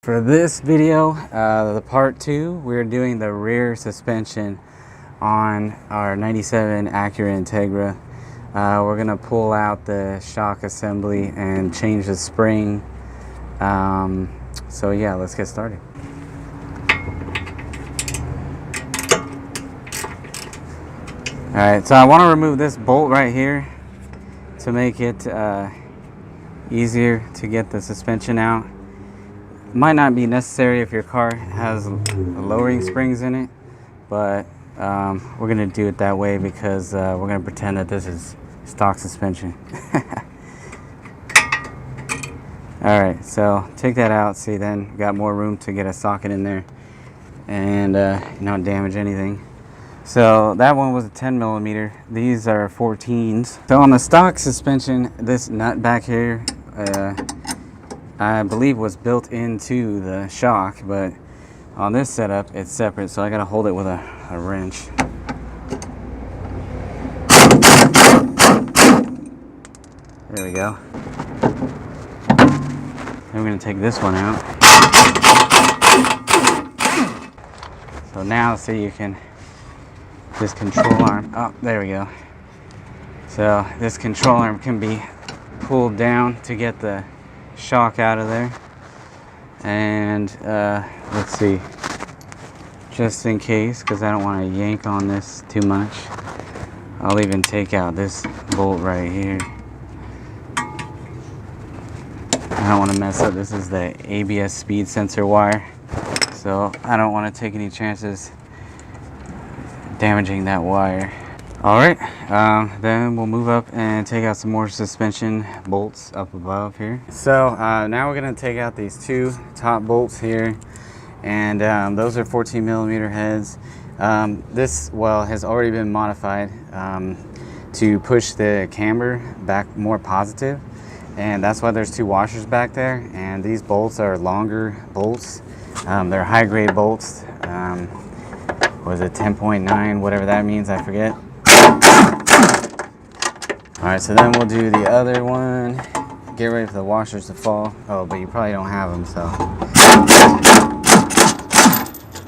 For this video, the part 2, we're doing the rear suspension on our 97 Acura Integra. We're going to pull out the shock assembly and change the spring. So yeah, let's get started. Alright, so I want to remove this bolt right here to make it easier to get the suspension out. Might not be necessary if your car has lowering springs in it, but we're going to do it that way because we're going to pretend that this is stock suspension. Alright, so take that out. See, then we got more room to get a socket in there and not damage anything. So that one was a 10 millimeter. These are 14s. So on the stock suspension, this nut back here I believe was built into the shock, but on this setup it's separate, so I gotta hold it with a wrench. There we go. Then we're gonna take this one out. So now see, you can, this control arm, oh there we go. So this control arm can be pulled down to get the shock out of there. And let's see, just in case, because I don't want to yank on this too much, I'll even take out this bolt right here. I don't want to mess up. This is the ABS speed sensor wire, so I don't want to take any chances damaging that wire. Alright, then we'll move up and take out some more suspension bolts up above here. So now we're going to take out these two top bolts here, and those are 14 millimeter heads. This, well, has already been modified to push the camber back more positive, and that's why there's two washers back there. And these bolts are longer bolts. They're high grade bolts. Was it 10.9, whatever that means, I forget. Alright, so then we'll do the other one. Get ready for the washers to fall. Oh, but you probably don't have them, so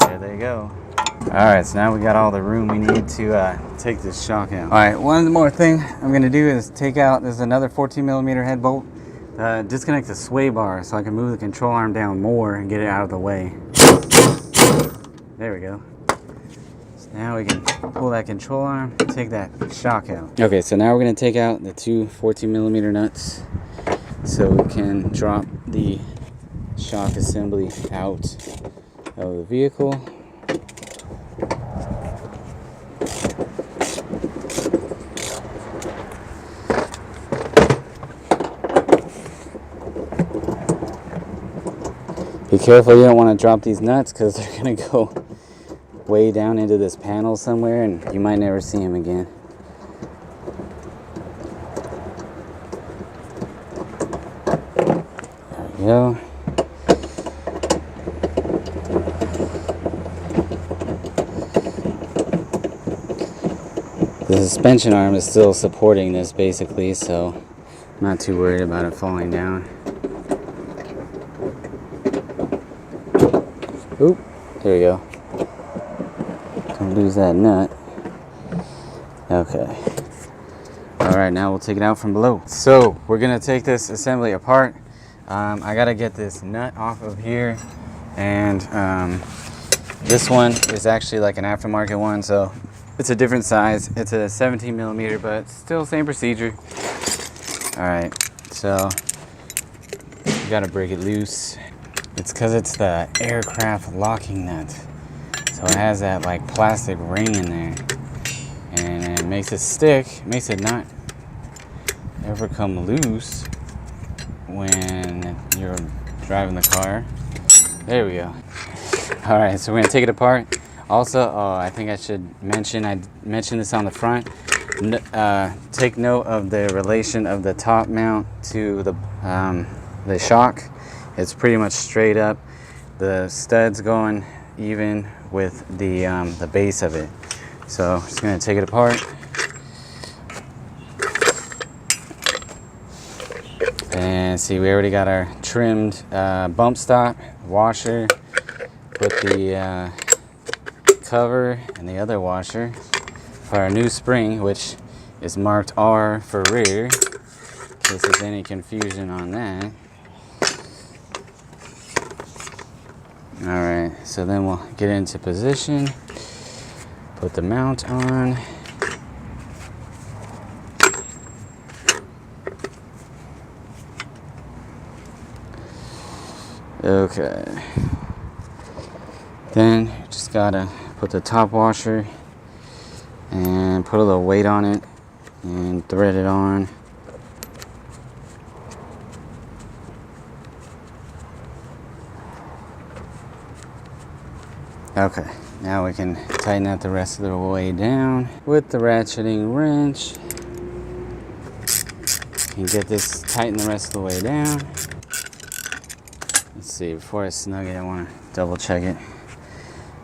there they go. Alright, so now we got all the room we need to take this shock out. Alright, one more thing I'm going to do is take out, there's another 14 millimeter head bolt. Disconnect the sway bar so I can move the control arm down more and get it out of the way. There we go. Now we can pull that control arm and take that shock out. Okay, so now we're going to take out the two 14 millimeter nuts so we can drop the shock assembly out of the vehicle. Be careful, you don't want to drop these nuts because they're going to go way down into this panel somewhere and you might never see him again. There we go. The suspension arm is still supporting this basically, so I'm not too worried about it falling down. Oop, there we go. Don't lose that nut. Okay. Alright, now we'll take it out from below. So we're gonna take this assembly apart. I gotta get this nut off of here, and this one is actually like an aftermarket one, so it's a different size. It's a 17 millimeter, but still same procedure. Alright, so you gotta break it loose. It's because it's the aircraft locking nut. So it has that like plastic ring in there, and it makes it stick, makes it not ever come loose when you're driving the car. There we go. Alright, so we're gonna take it apart. Also, I think I should mention, I mentioned this on the front. Take note of the relation of the top mount to the shock. It's pretty much straight up. The stud's going even with the base of it. So I'm just going to take it apart. And see, we already got our trimmed bump stop, washer, put the cover and the other washer for our new spring, which is marked R for rear, in case there's any confusion on that. Alright, so then we'll get into position, put the mount on. Okay, then you just gotta put the top washer and put a little weight on it and thread it on. Okay, now we can tighten that the rest of the way down with the ratcheting wrench and get this tightened the rest of the way down. Let's see, before I snug it, I want to double check it.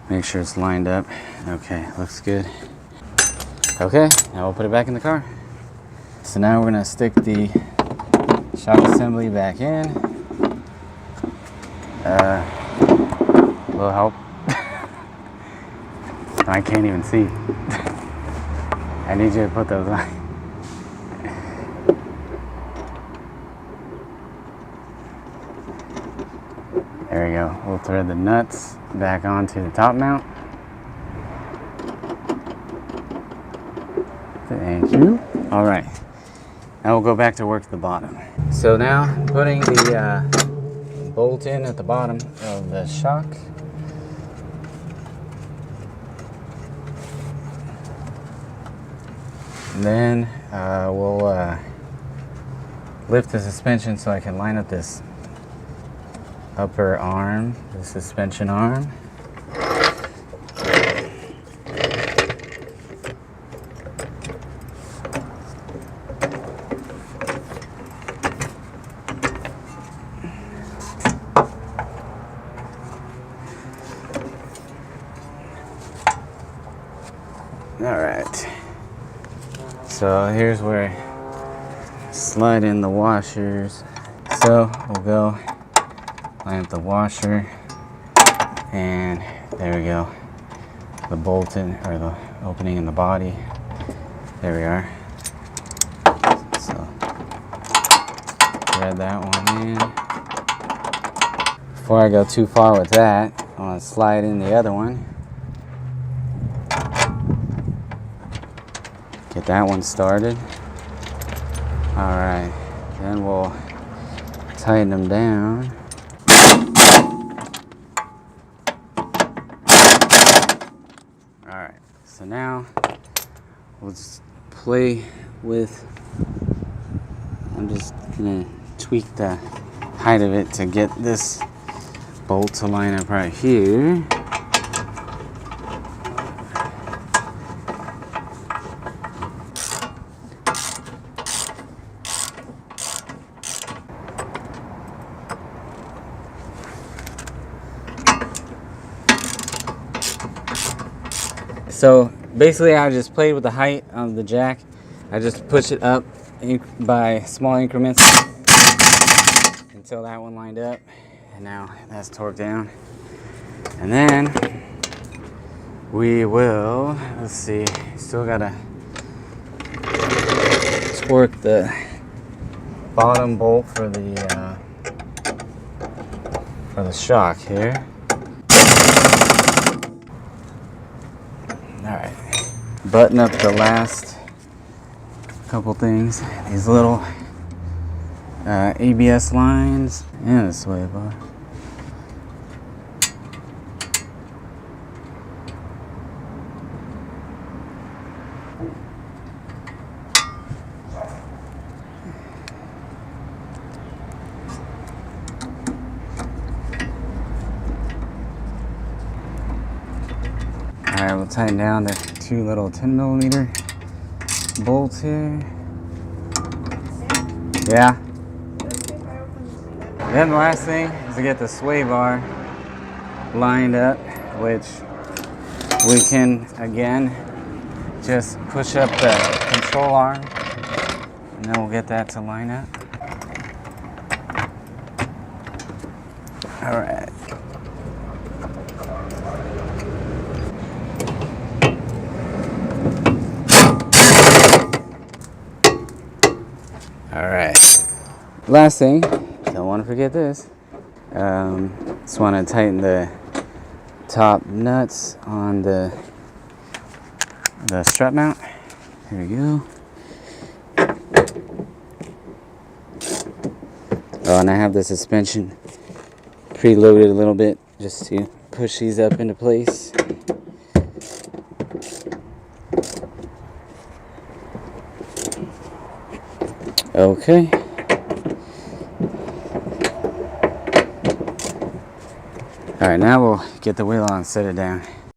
Make sure it's lined up. Okay, looks good. Okay, now we'll put it back in the car. So now we're gonna stick the shock assembly back in. Little help. I can't even see. I need you to put those on. There we go. We'll thread the nuts back onto the top mount. Thank you. All right. Now we'll go back to work the bottom. So now putting the bolt in at the bottom of the shock. And then we'll lift the suspension so I can line up this upper arm, the suspension arm. All right. So here's where I slide in the washers. So we'll go line up the washer, and there we go. The bolt in, or the opening in the body. There we are. So thread that one in. Before I go too far with that, I want to slide in the other one. Get that one started. All right, then we'll tighten them down. All right, so now we'll just play with, I'm just gonna tweak the height of it to get this bolt to line up right here. So basically I just played with the height of the jack. I just push it up by small increments until that one lined up. And now that's torqued down. And then we will, let's see, still gotta torque the bottom bolt for the shock here. Alright, button up the last couple things. These little ABS lines and the sway bar. Alright, we'll tighten down the two little 10mm bolts here. Yeah. Then the last thing is to get the sway bar lined up, which we can again just push up the control arm and then we'll get that to line up. All right. All right. Last thing, don't want to forget this. Just want to tighten the top nuts on the strut mount. Here we go. Oh, and I have the suspension preloaded a little bit just to push these up into place. Okay. All right, now we'll get the wheel on and set it down.